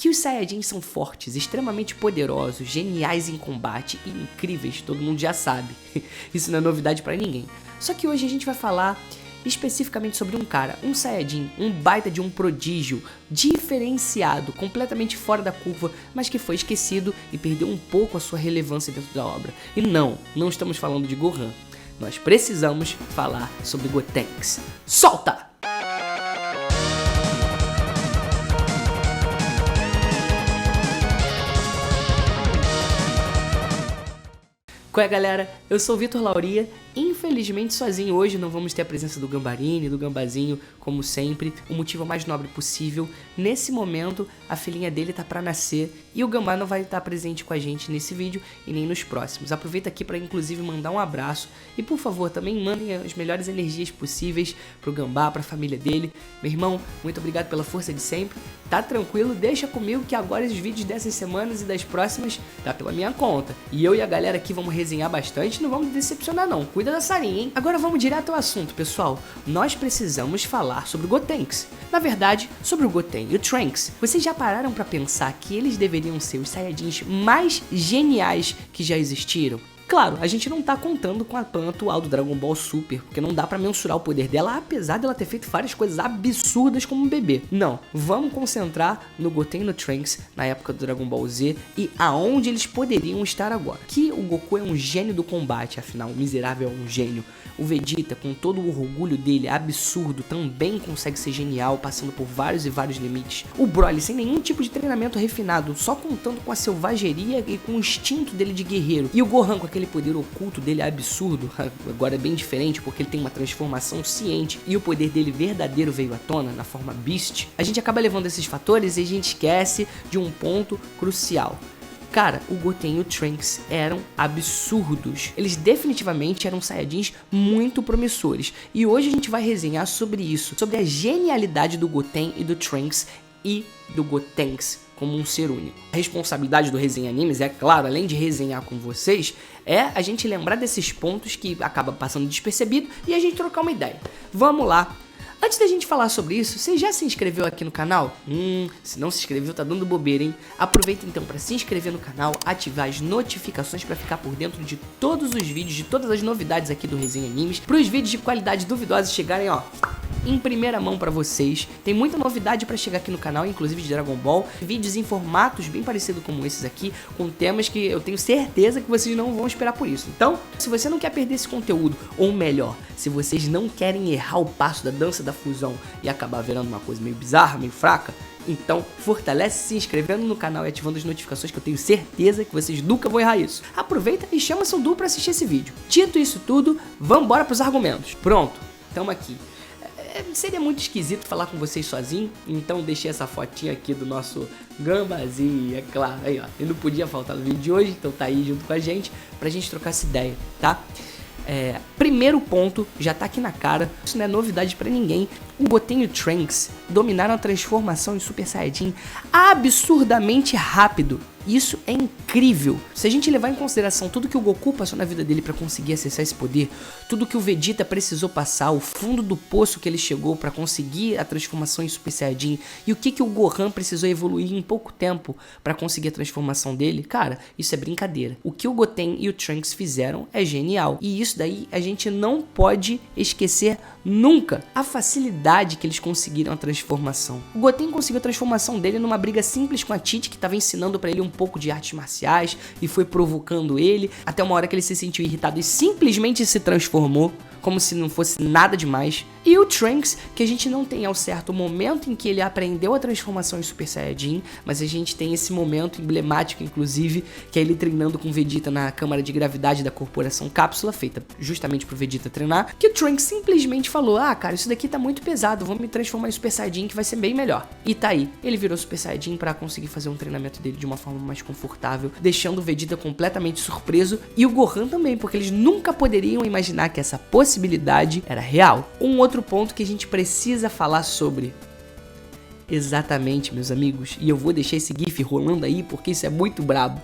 que os Saiyajins são fortes, extremamente poderosos, geniais em combate e incríveis, todo mundo já sabe. Isso não é novidade pra ninguém. Só que hoje a gente vai falar especificamente sobre um cara, um Saiyajin, um baita de um prodígio, diferenciado, completamente fora da curva, mas que foi esquecido e perdeu um pouco a sua relevância dentro da obra. E não estamos falando de Gohan. Nós precisamos falar sobre Gotenks. Solta! Qual é, galera? Eu sou o Vitor Lauria. Infelizmente sozinho hoje não vamos ter a presença do Gambarini, do Gambazinho, como sempre. O motivo mais nobre possível. Nesse momento, a filhinha dele tá pra nascer e o Gambá não vai estar presente com a gente nesse vídeo e nem nos próximos. Aproveita aqui pra inclusive mandar um abraço e, por favor, também mandem as melhores energias possíveis pro Gambá, pra família dele. Meu irmão, muito obrigado pela força de sempre. Tá tranquilo, deixa comigo que agora os vídeos dessas semanas e das próximas tá pela minha conta. E eu e a galera aqui vamos resenhar bastante, não vamos decepcionar não. Cuida da Sarinha, hein? Agora vamos direto ao assunto, pessoal. Nós precisamos falar sobre o Gotenks. Na verdade, sobre o Goten e o Trunks. Vocês já pararam pra pensar que eles deveriam ser os Saiyajins mais geniais que já existiram? Claro, a gente não tá contando com a plana atual do Dragon Ball Super, porque não dá pra mensurar o poder dela, apesar dela ter feito várias coisas absurdas como um bebê. Não, vamos concentrar no Goten e no Trunks na época do Dragon Ball Z e aonde eles poderiam estar agora. Que o Goku é um gênio do combate, afinal, o miserável é um gênio. O Vegeta, com todo o orgulho dele absurdo, também consegue ser genial, passando por vários e vários limites. O Broly, sem nenhum tipo de treinamento refinado, só contando com a selvageria e com o instinto dele de guerreiro. E o Gohan, com aquele poder oculto dele absurdo, agora é bem diferente porque ele tem uma transformação ciente e o poder dele verdadeiro veio à tona na forma Beast. A gente acaba levando esses fatores e a gente esquece de um ponto crucial. Cara, o Goten e o Trunks eram absurdos. Eles definitivamente eram Saiyajins muito promissores. E hoje a gente vai resenhar sobre isso, sobre a genialidade do Goten e do Trunks e do Gotenks como um ser único. A responsabilidade do Resenha Animes é, claro, além de resenhar com vocês, é a gente lembrar desses pontos que acaba passando despercebido e a gente trocar uma ideia. Vamos lá! Antes da gente falar sobre isso, você já se inscreveu aqui no canal? Se não se inscreveu, tá dando bobeira, hein? Aproveita então para se inscrever no canal, ativar as notificações para ficar por dentro de todos os vídeos, de todas as novidades aqui do Resenha Animes, para os vídeos de qualidade duvidosa chegarem, ó, em primeira mão pra vocês. Tem muita novidade pra chegar aqui no canal, inclusive de Dragon Ball, vídeos em formatos bem parecidos como esses aqui, com temas que eu tenho certeza que vocês não vão esperar por isso. Então, se você não quer perder esse conteúdo, ou melhor, se vocês não querem errar o passo da dança da fusão e acabar virando uma coisa meio bizarra, meio fraca, então fortalece se inscrevendo no canal e ativando as notificações, que eu tenho certeza que vocês nunca vão errar isso. Aproveita e chama seu duo pra assistir esse vídeo. Dito isso tudo, vambora pros argumentos. Pronto, tamo aqui. Seria muito esquisito falar com vocês sozinho, então deixei essa fotinha aqui do nosso Gambazinho, é claro, aí ó, ele não podia faltar no vídeo de hoje, então tá aí junto com a gente, pra gente trocar essa ideia, tá? Primeiro ponto, já tá aqui na cara, isso não é novidade pra ninguém, o Goten e o Trunks dominaram a transformação em Super Saiyajin absurdamente rápido. Isso é incrível. Se a gente levar em consideração tudo que o Goku passou na vida dele para conseguir acessar esse poder, tudo que o Vegeta precisou passar, o fundo do poço que ele chegou para conseguir a transformação em Super Saiyajin e o que o Gohan precisou evoluir em pouco tempo para conseguir a transformação dele, cara, isso é brincadeira. O que o Goten e o Trunks fizeram é genial e isso daí a gente não pode esquecer nunca. A facilidade que eles conseguiram a transformação. O Goten conseguiu a transformação dele numa briga simples com a Tite, que estava ensinando para ele um pouco de artes marciais e foi provocando ele, até uma hora que ele se sentiu irritado e simplesmente se transformou, como se não fosse nada demais. E o Trunks, que a gente não tem ao certo o momento em que ele aprendeu a transformação em Super Saiyajin, mas a gente tem esse momento emblemático, inclusive, que é ele treinando com o Vegeta na câmara de gravidade da Corporação Cápsula, feita justamente pro Vegeta treinar, que o Trunks simplesmente falou, cara, isso daqui tá muito pesado, vou me transformar em Super Saiyajin que vai ser bem melhor. E tá aí, ele virou Super Saiyajin pra conseguir fazer um treinamento dele de uma forma mais confortável, deixando o Vegeta completamente surpreso e o Gohan também, porque eles nunca poderiam imaginar que essa possibilidade era real. Um outro ponto que a gente precisa falar sobre. Exatamente, meus amigos, e eu vou deixar esse gif rolando aí porque isso é muito brabo.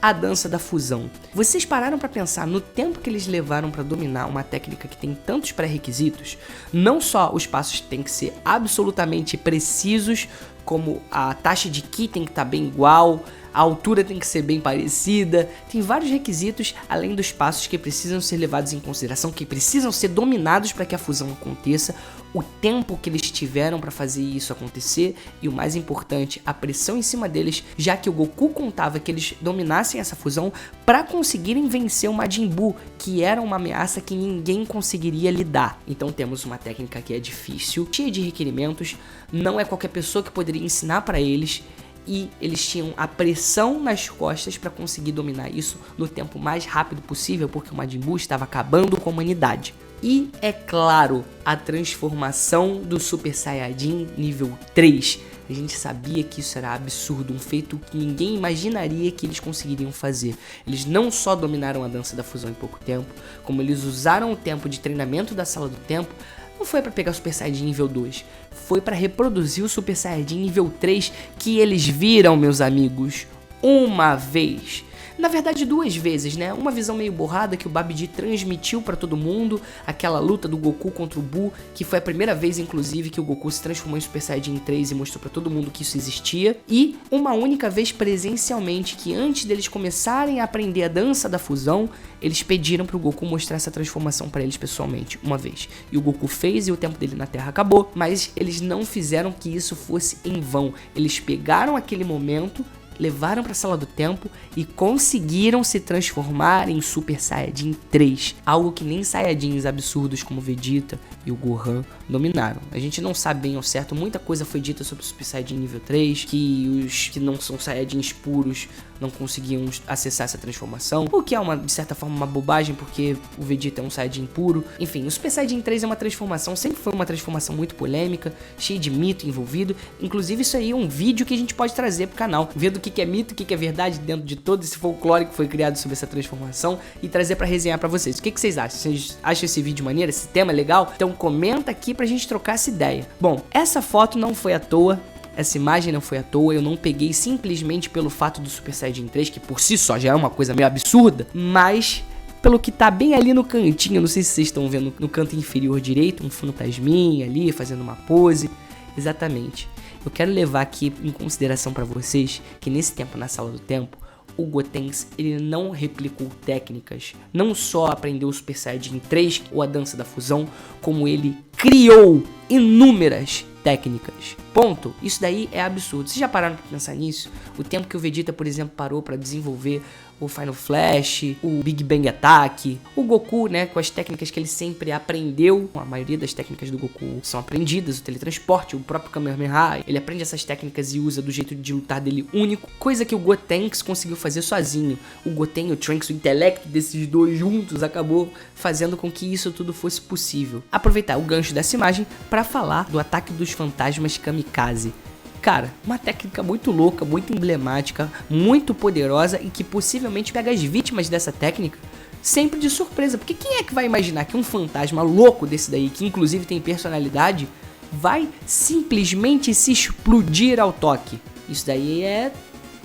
a dança da fusão. Vocês pararam para pensar no tempo que eles levaram para dominar uma técnica que tem tantos pré-requisitos? Não só os passos têm que ser absolutamente precisos, como a taxa de ki tem que estar bem igual, a altura tem que ser bem parecida, tem vários requisitos além dos passos que precisam ser levados em consideração, que precisam ser dominados para que a fusão aconteça, o tempo que eles tiveram para fazer isso acontecer e o mais importante, a pressão em cima deles, já que o Goku contava que eles dominassem essa fusão para conseguirem vencer o Majin Buu, que era uma ameaça que ninguém conseguiria lidar. Então temos uma técnica que é difícil, cheia de requerimentos, não é qualquer pessoa que poderia ensinar para eles, e eles tinham a pressão nas costas para conseguir dominar isso no tempo mais rápido possível, porque o Majin Buu estava acabando com a humanidade. E, é claro, a transformação do Super Saiyajin nível 3. A gente sabia que isso era absurdo, um feito que ninguém imaginaria que eles conseguiriam fazer. Eles não só dominaram a dança da fusão em pouco tempo, como eles usaram o tempo de treinamento da Sala do Tempo. Não foi para pegar o Super Saiyajin nível 2, foi para reproduzir o Super Saiyajin nível 3 que eles viram, meus amigos, uma vez. Na verdade, duas vezes, né? Uma visão meio borrada que o Babidi transmitiu pra todo mundo, aquela luta do Goku contra o Buu, que foi a primeira vez, inclusive, que o Goku se transformou em Super Saiyajin 3 e mostrou pra todo mundo que isso existia. E uma única vez presencialmente, que antes deles começarem a aprender a dança da fusão, eles pediram pro Goku mostrar essa transformação pra eles pessoalmente, uma vez. E o Goku fez e o tempo dele na Terra acabou, mas eles não fizeram que isso fosse em vão. Eles pegaram aquele momento, levaram para a Sala do Tempo e conseguiram se transformar em Super Saiyajin 3, algo que nem Saiyajins absurdos como Vegeta e o Gohan dominaram. A gente não sabe bem ao certo, muita coisa foi dita sobre o Super Saiyajin nível 3, que os que não são Saiyajins puros não conseguiam acessar essa transformação, o que é de certa forma uma bobagem, porque o Vegeta é um Saiyajin puro. Enfim, o Super Saiyajin 3 é uma transformação, sempre foi uma transformação muito polêmica, cheia de mito envolvido. Inclusive isso aí é um vídeo que a gente pode trazer pro canal, ver do que é mito, o que é verdade dentro de todo esse folclore que foi criado sobre essa transformação e trazer pra resenhar pra vocês. O que vocês acham? Vocês acham esse vídeo maneiro, esse tema legal? Então comenta aqui pra gente trocar essa ideia. Bom, essa foto não foi à toa, essa imagem não foi à toa, eu não peguei simplesmente pelo fato do Super Saiyajin 3, que por si só já é uma coisa meio absurda, mas pelo que tá bem ali no cantinho, não sei se vocês estão vendo no canto inferior direito, um fantasminha ali fazendo uma pose. Exatamente. Eu quero levar aqui em consideração pra vocês que nesse tempo na Sala do Tempo, o Gotenks ele não replicou técnicas, não só aprendeu o Super Saiyajin 3 ou a dança da fusão, como ele criou inúmeras técnicas. Ponto. Isso daí é absurdo. Vocês já pararam pra pensar nisso? O tempo que o Vegeta, por exemplo, parou pra desenvolver o Final Flash, o Big Bang Attack, o Goku, né, com as técnicas que ele sempre aprendeu. A maioria das técnicas do Goku são aprendidas, o teletransporte, o próprio Kamehameha, ele aprende essas técnicas e usa do jeito de lutar dele único, coisa que o Gotenks conseguiu fazer sozinho. O Goten e o Trunks, o intelecto desses dois juntos, acabou fazendo com que isso tudo fosse possível. Aproveitar o gancho dessa imagem para falar do ataque dos fantasmas Kamikaze. Cara, uma técnica muito louca, muito emblemática, muito poderosa e que possivelmente pega as vítimas dessa técnica sempre de surpresa. Porque quem é que vai imaginar que um fantasma louco desse daí, que inclusive tem personalidade, vai simplesmente se explodir ao toque? Isso daí é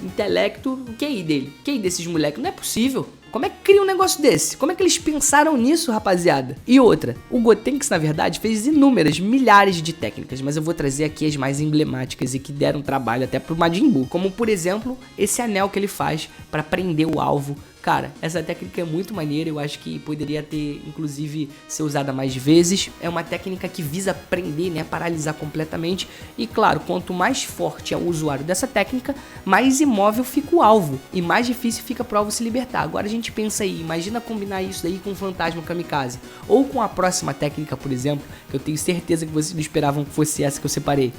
intelecto, o QI dele, o QI desses moleques, não é possível. Como é que cria um negócio desse? Como é que eles pensaram nisso, rapaziada? E outra, o Gotenks, na verdade, fez inúmeras, milhares de técnicas, mas eu vou trazer aqui as mais emblemáticas e que deram trabalho até pro Majin Buu. Como, por exemplo, esse anel que ele faz para prender o alvo. Cara, essa técnica é muito maneira, eu acho que poderia ter, inclusive, ser usada mais vezes. É uma técnica que visa prender, né, paralisar completamente. E claro, quanto mais forte é o usuário dessa técnica, mais imóvel fica o alvo e mais difícil fica pro alvo se libertar. Agora a gente pensa aí, imagina combinar isso daí com o Fantasma Kamikaze. Ou com a próxima técnica, por exemplo, que eu tenho certeza que vocês não esperavam que fosse essa que eu separei.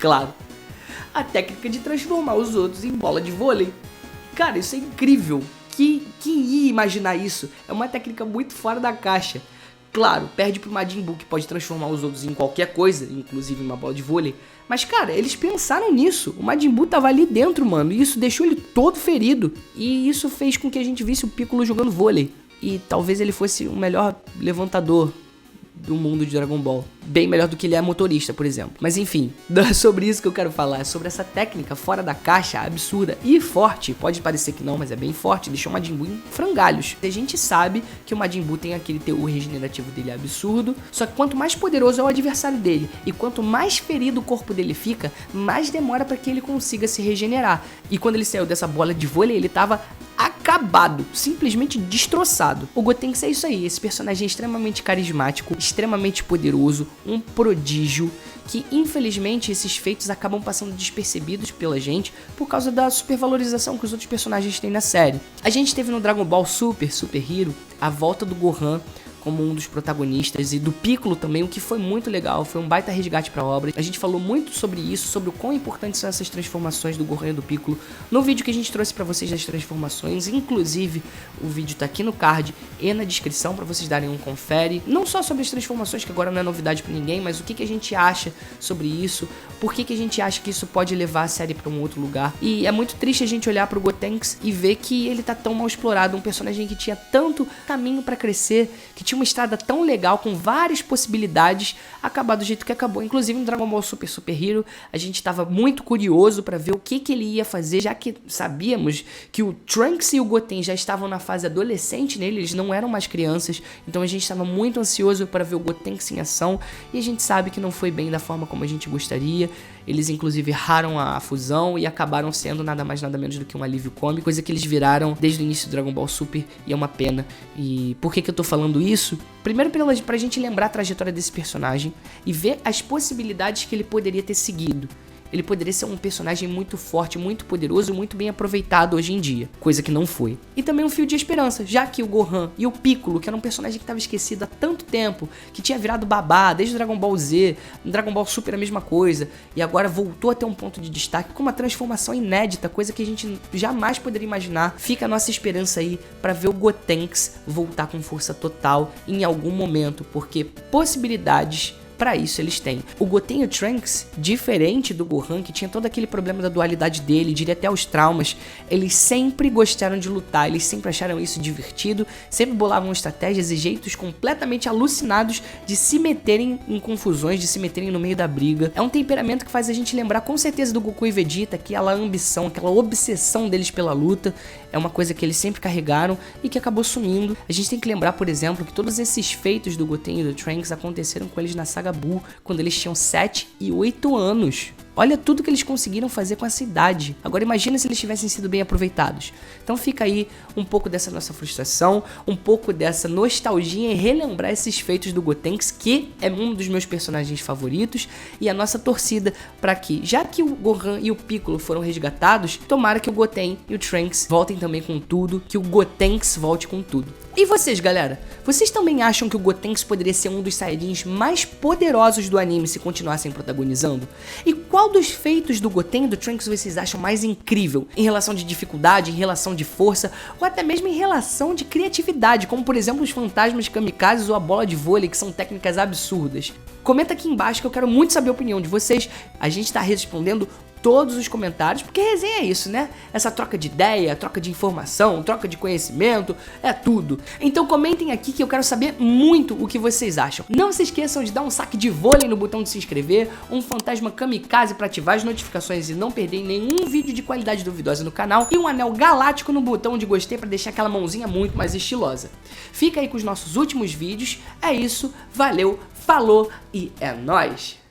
Claro, a técnica de transformar os outros em bola de vôlei. Cara, isso é incrível. Quem ia imaginar isso? É uma técnica muito fora da caixa. Claro, perde pro Majin Buu, que pode transformar os outros em qualquer coisa, inclusive em uma bola de vôlei. Mas, cara, eles pensaram nisso. O Majin Buu tava ali dentro, mano, e isso deixou ele todo ferido. E isso fez com que a gente visse o Piccolo jogando vôlei. E talvez ele fosse o melhor levantador do mundo de Dragon Ball. Bem melhor do que ele é motorista, por exemplo. Mas enfim, sobre isso que eu quero falar, sobre essa técnica fora da caixa, absurda e forte. Pode parecer que não, mas é bem forte, deixou o Majin Buu em frangalhos. A gente sabe que o Majin Buu tem aquele teor regenerativo dele absurdo, só que quanto mais poderoso é o adversário dele, e quanto mais ferido o corpo dele fica, mais demora para que ele consiga se regenerar. E quando ele saiu dessa bola de vôlei, ele tava acabado, simplesmente destroçado. O Gotenks é isso aí, esse personagem extremamente carismático, extremamente poderoso, um prodígio, que infelizmente esses feitos acabam passando despercebidos pela gente por causa da supervalorização que os outros personagens têm na série. A gente teve no Dragon Ball Super Hero a volta do Gohan como um dos protagonistas, e do Piccolo também, o que foi muito legal, foi um baita resgate pra obra. A gente falou muito sobre isso, sobre o quão importantes são essas transformações do Gohan e do Piccolo no vídeo que a gente trouxe pra vocês das transformações. Inclusive, o vídeo tá aqui no card e na descrição pra vocês darem um confere, não só sobre as transformações, que agora não é novidade pra ninguém, mas o que a gente acha sobre isso, por que a gente acha que isso pode levar a série pra um outro lugar. E é muito triste a gente olhar pro Gotenks e ver que ele tá tão mal explorado, um personagem que tinha tanto caminho pra crescer, que tinha uma estrada tão legal, com várias possibilidades, acabar do jeito que acabou. Inclusive no Dragon Ball Super Hero, a gente estava muito curioso para ver o que ele ia fazer, já que sabíamos que o Trunks e o Goten já estavam na fase adolescente nele, eles não eram mais crianças, então a gente estava muito ansioso para ver o Gotenks em ação, e a gente sabe que não foi bem da forma como a gente gostaria. Eles inclusive erraram a fusão e acabaram sendo nada mais nada menos do que um alívio cômico, coisa que eles viraram desde o início do Dragon Ball Super, e é uma pena. E por que eu tô falando isso? Primeiro pra gente lembrar a trajetória desse personagem e ver as possibilidades que ele poderia ter seguido. Ele poderia ser um personagem muito forte, muito poderoso, muito bem aproveitado hoje em dia, coisa que não foi. E também um fio de esperança, já que o Gohan e o Piccolo, que era um personagem que estava esquecido há tanto tempo, que tinha virado babá desde o Dragon Ball Z, no Dragon Ball Super a mesma coisa, e agora voltou a ter um ponto de destaque com uma transformação inédita, coisa que a gente jamais poderia imaginar. Fica a nossa esperança aí para ver o Gotenks voltar com força total em algum momento, porque possibilidades para isso eles têm. O Goten e o Trunks, diferente do Gohan, que tinha todo aquele problema da dualidade dele, diria até os traumas, eles sempre gostaram de lutar, eles sempre acharam isso divertido, sempre bolavam estratégias e jeitos completamente alucinados de se meterem em confusões, de se meterem no meio da briga. É um temperamento que faz a gente lembrar com certeza do Goku e Vegeta, aquela ambição, aquela obsessão deles pela luta, é uma coisa que eles sempre carregaram e que acabou sumindo. A gente tem que lembrar, por exemplo, que todos esses feitos do Goten e do Trunks aconteceram com eles na saga Buu, quando eles tinham 7 e 8 anos. Olha tudo que eles conseguiram fazer com essa idade. Agora imagina se eles tivessem sido bem aproveitados. Então fica aí um pouco dessa nossa frustração, um pouco dessa nostalgia em relembrar esses feitos do Gotenks, que é um dos meus personagens favoritos, e a nossa torcida para que, já que o Gohan e o Piccolo foram resgatados, tomara que o Goten e o Trunks voltem também com tudo, que o Gotenks volte com tudo. E vocês, galera? Vocês também acham que o Gotenks poderia ser um dos Saiyajins mais poderosos do anime se continuassem protagonizando? E qual dos feitos do Goten e do Trunks vocês acham mais incrível? Em relação de dificuldade, em relação de força, ou até mesmo em relação de criatividade, como por exemplo os fantasmas kamikazes ou a bola de vôlei, que são técnicas absurdas? Comenta aqui embaixo que eu quero muito saber a opinião de vocês. A gente tá respondendo todos os comentários, porque resenha é isso, né? Essa troca de ideia, troca de informação, troca de conhecimento, é tudo. Então comentem aqui que eu quero saber muito o que vocês acham. Não se esqueçam de dar um saque de vôlei no botão de se inscrever, um fantasma kamikaze para ativar as notificações e não perder nenhum vídeo de qualidade duvidosa no canal, e um anel galáctico no botão de gostei para deixar aquela mãozinha muito mais estilosa. Fica aí com os nossos últimos vídeos. É isso, valeu, falou e é nóis!